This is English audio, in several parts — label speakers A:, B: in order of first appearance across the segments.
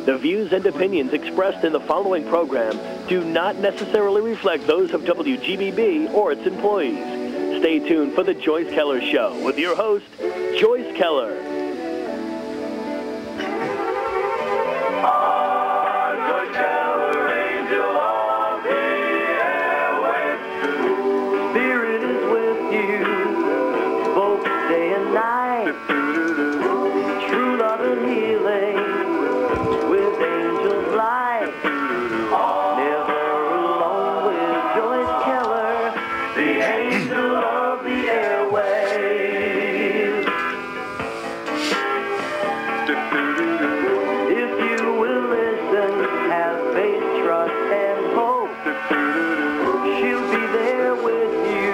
A: The views and opinions expressed in the following program do not necessarily reflect those of WGBB or its employees. Stay tuned for The Joyce Keller Show with your host, Joyce Keller.
B: Joyce Keller, angel of the airwaves. Spirit is with you, both day and night. True love and healing. With angels light, never alone with Joyce Keller, the angel of the airwaves. If you will listen, have faith, trust, and hope, she'll be there with you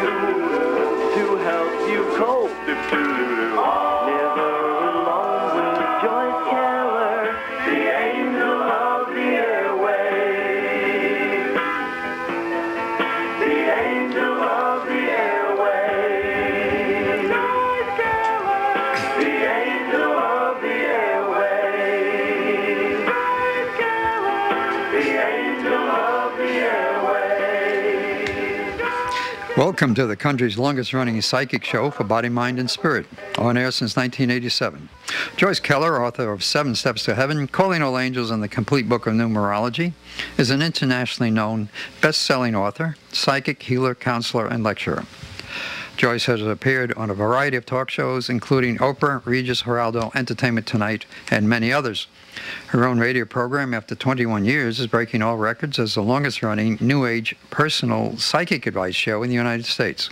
B: to help you cope. Never alone with Joyce Keller, the angel of the airwaves. The angel of the airwaves. Joyce Keller, the angel of the airwaves. Joyce Keller, the angel of the airwaves.
C: Welcome to the country's longest-running psychic show for body, mind, and spirit, on air since 1987. Joyce Keller, author of 7 Steps to Heaven, Calling All Angels, and the Complete Book of Numerology, is an internationally known, best-selling author, psychic, healer, counselor, and lecturer. Joyce has appeared on a variety of talk shows, including Oprah, Regis, Geraldo, Entertainment Tonight, and many others. Her own radio program, after 21 years, is breaking all records as the longest-running New Age personal psychic advice show in the United States.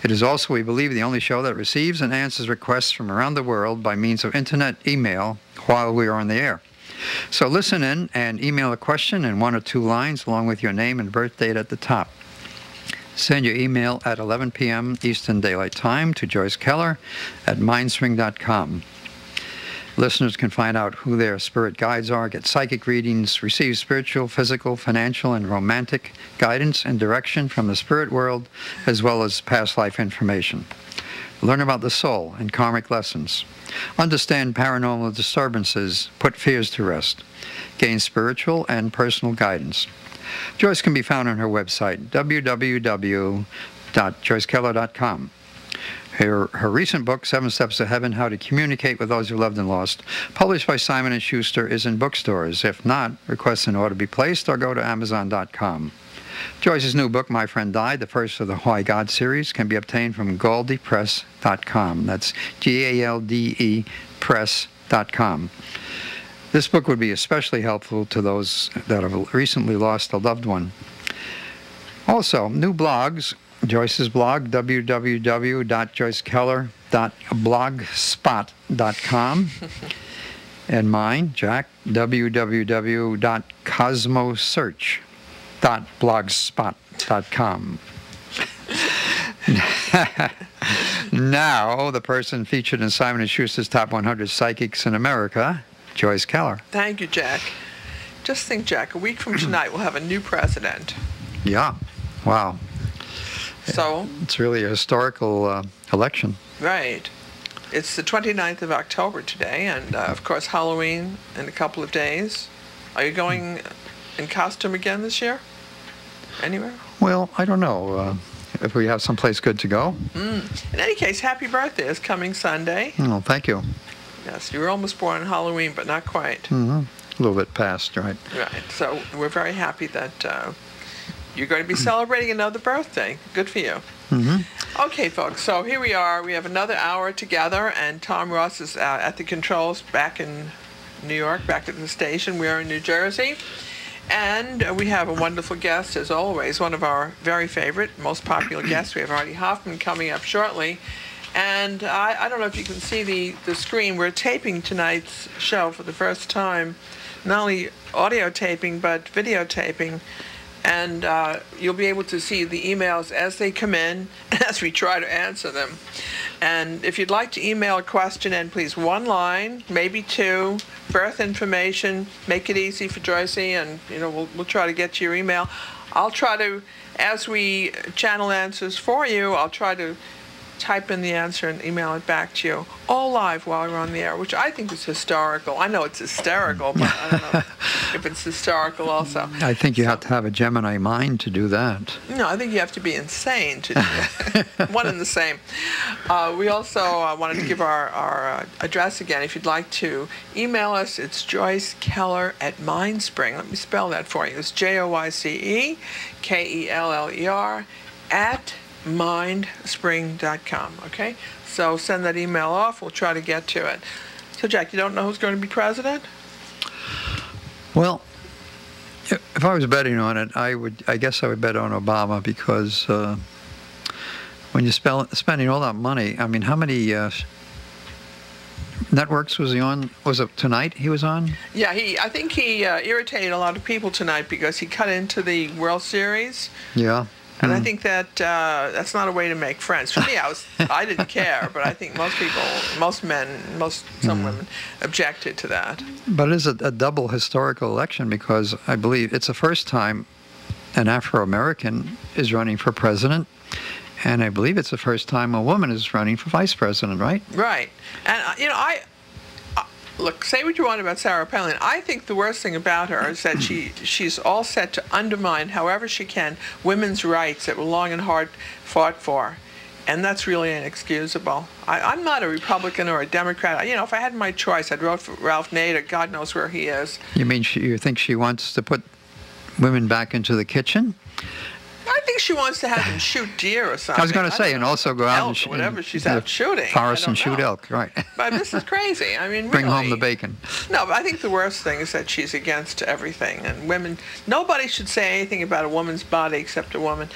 C: It is also, we believe, the only show that receives and answers requests from around the world by means of internet email while we are on the air. So listen in and email a question in 1 or 2 lines along with your name and birth date at the top. Send your email at 11 p.m. Eastern Daylight Time to Joyce Keller at mindspring.com. Listeners can find out who their spirit guides are, get psychic readings, receive spiritual, physical, financial, and romantic guidance and direction from the spirit world, as well as past life information. Learn about the soul and karmic lessons. Understand paranormal disturbances, put fears to rest. Gain spiritual and personal guidance. Joyce can be found on her website, www.joycekeller.com. Her recent book, 7 Steps to Heaven, How to Communicate with Those You Loved and Lost, published by Simon & Schuster, is in bookstores. If not, request an order be placed or go to Amazon.com. Joyce's new book, My Friend Died, the first of the Why God series, can be obtained from GaldePress.com. That's G-A-L-D-E Press.com. This book would be especially helpful to those that have recently lost a loved one. Also, new blogs. Joyce's blog, www.joycekeller.blogspot.com. And mine, Jack, www.cosmosearch.blogspot.com. Now, the person featured in Simon & Schuster's Top 100 Psychics in America, Joyce Keller.
D: Thank you, Jack. Just think, Jack, a week from tonight we'll have a new president.
C: Yeah. Wow.
D: So
C: it's really a historical election.
D: Right. It's the 29th of October today, and of course Halloween in a couple of days. Are you going in costume again this year? Anywhere?
C: Well, I don't know. If we have someplace good to go.
D: In any case, happy birthday is coming Sunday.
C: Oh, thank you.
D: Yes, you were almost born on Halloween, but not quite.
C: Mm-hmm. A little bit past, right?
D: Right. So we're very happy that you're going to be celebrating another birthday. Good for you.
C: Mm-hmm.
D: Okay, folks, so here we are. We have another hour together, and Tom Ross is at the controls back in New York, back at the station. We are in New Jersey. And we have a wonderful guest, as always, one of our very favorite, most popular guests. We have Artie Hoffman coming up shortly. And I don't know if you can see the screen. We're taping tonight's show for the first time, not only audio taping, but videotaping. And you'll be able to see the emails as they come in, as we try to answer them. And if you'd like to email a question in, please, 1 line, maybe 2, birth information, make it easy for Joyce, and we'll try to get to your email. I'll try to, as we channel answers for you, I'll try to type in the answer and email it back to you, all live while we're on the air, which I think is historical. I know it's hysterical, but I don't know if it's historical also.
C: I think you have to have a Gemini mind to do that.
D: No, I think you have to be insane to do that. One and the same. We also wanted to give our address again. If you'd like to email us, it's Joyce Keller at Mindspring. Let me spell that for you. It's JoyceKeller at mindspring.com. Okay? So send that email off. We'll try to get to it. So, Jack, you don't know who's going to be president?
C: Well, if I was betting on it, I guess I would bet on Obama, because when you're spending all that money, I mean, how many networks was he on? Was it tonight he was on?
D: Yeah, I think he irritated a lot of people tonight because he cut into the World Series.
C: Yeah.
D: And I think that that's not a way to make friends. For me, I didn't care, but I think most people, most men, some women objected to that.
C: But it is a double historical election, because I believe it's the first time an Afro-American is running for president, and I believe it's the first time a woman is running for vice president, right?
D: Right. And, look, say what you want about Sarah Palin. I think the worst thing about her is that she's all set to undermine, however she can, women's rights that were long and hard fought for. And that's really inexcusable. I'm not a Republican or a Democrat. If I had my choice, I'd vote for Ralph Nader. God knows where he is.
C: You mean you think she wants to put women back into the kitchen?
D: I think she wants to have them shoot deer or something.
C: I was going to say, and also go out and
D: whatever she's out shooting.
C: Forest and shoot elk, right?
D: But this is crazy. I mean,
C: bring
D: really.
C: home the bacon.
D: No, but I think the worst thing is that she's against everything, and women. Nobody should say anything about a woman's body except a woman.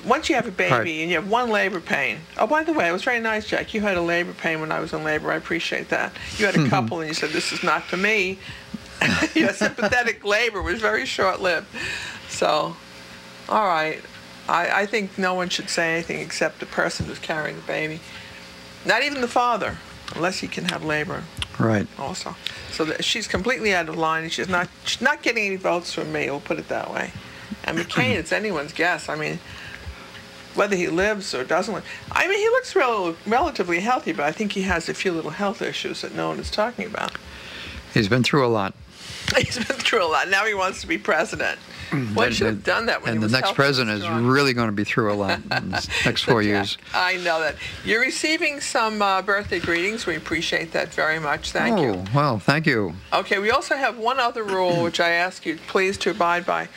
D: Once you have a baby and you have one labor pain. Oh, by the way, it was very nice, Jack. You had a labor pain when I was in labor. I appreciate that. You had a couple, and you said, "This is not for me." Your sympathetic labor was very short-lived. So, all right. I think no one should say anything except the person who's carrying the baby. Not even the father, unless he can have labor.
C: Right.
D: Also. So she's completely out of line. She's not getting any votes from me, we'll put it that way. And McCain, it's anyone's guess. I mean, whether he lives or doesn't live. I mean, he looks relatively healthy, but I think he has a few little health issues that no one is talking about.
C: He's been through a lot.
D: He's been through a lot. Now he wants to be president. One should have done that when he was
C: And the next president is really going to be through a lot in the next 4 years.
D: I know that. You're receiving some birthday greetings. We appreciate that very much. Thank you.
C: Oh, well, thank you.
D: Okay, we also have one other rule, which I ask you please to abide by.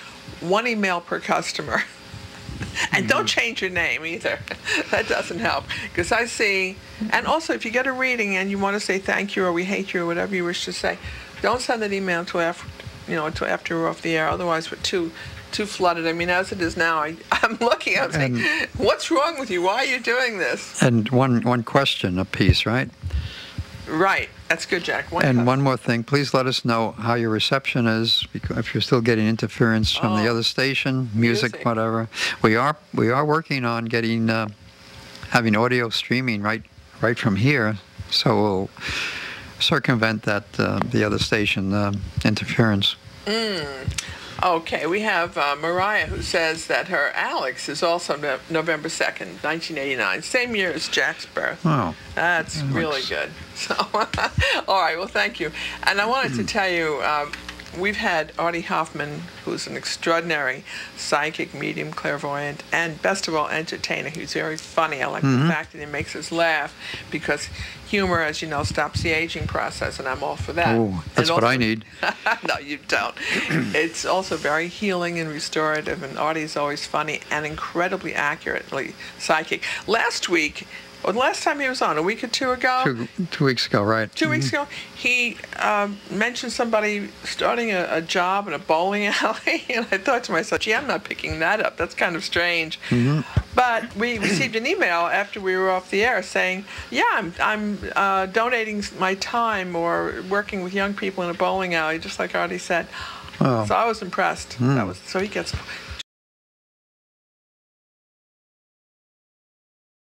D: One email per customer. And don't change your name either. That doesn't help. Because I see, and also if you get a reading and you want to say thank you or we hate you or whatever you wish to say, don't send that email until after we're off the air. Otherwise, we're too flooded. I mean, as it is now, I'm looking. I'm saying, what's wrong with you? Why are you doing this?
C: And one question apiece, right?
D: Right. That's good, Jack.
C: One more thing. Please let us know how your reception is, because if you're still getting interference from the other station, music, whatever. We are working on getting having audio streaming right from here, so we'll circumvent that the other station interference.
D: Okay, we have Mariah, who says that her Alex is also November 2nd, 1989, same year as Jack's birth.
C: Wow.
D: That's really good. So, all right, well, thank you. And I wanted to tell you, we've had Artie Hoffman, who's an extraordinary psychic, medium, clairvoyant, and best of all, entertainer. He's very funny. I like the fact that he makes us laugh, because humor, as you know, stops the aging process, and I'm all for that.
C: Oh, that's what I need.
D: No, you don't. It's also very healing and restorative, and Artie's always funny and incredibly accurately psychic. Last week, or the last time he was on, a week or two ago?
C: 2 weeks ago, right.
D: 2 weeks ago, he mentioned somebody starting a job in a bowling alley, and I thought to myself, gee, I'm not picking that up. That's kind of strange. But we received an email after we were off the air saying, yeah, I'm donating my time or working with young people in a bowling alley, just like Artie said.
C: Oh.
D: So I was impressed. So he gets